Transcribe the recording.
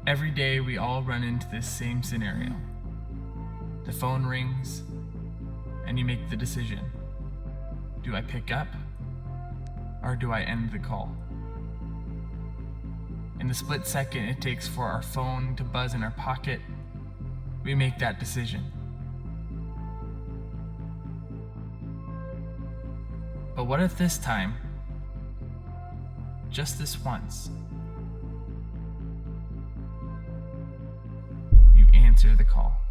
Every day we all run into this same scenario. The phone rings, and you make the decision. Do I pick up, or do I end the call? In the split second it takes for our phone to buzz in our pocket, we make that decision. But what if this time, just this once, you answer the call?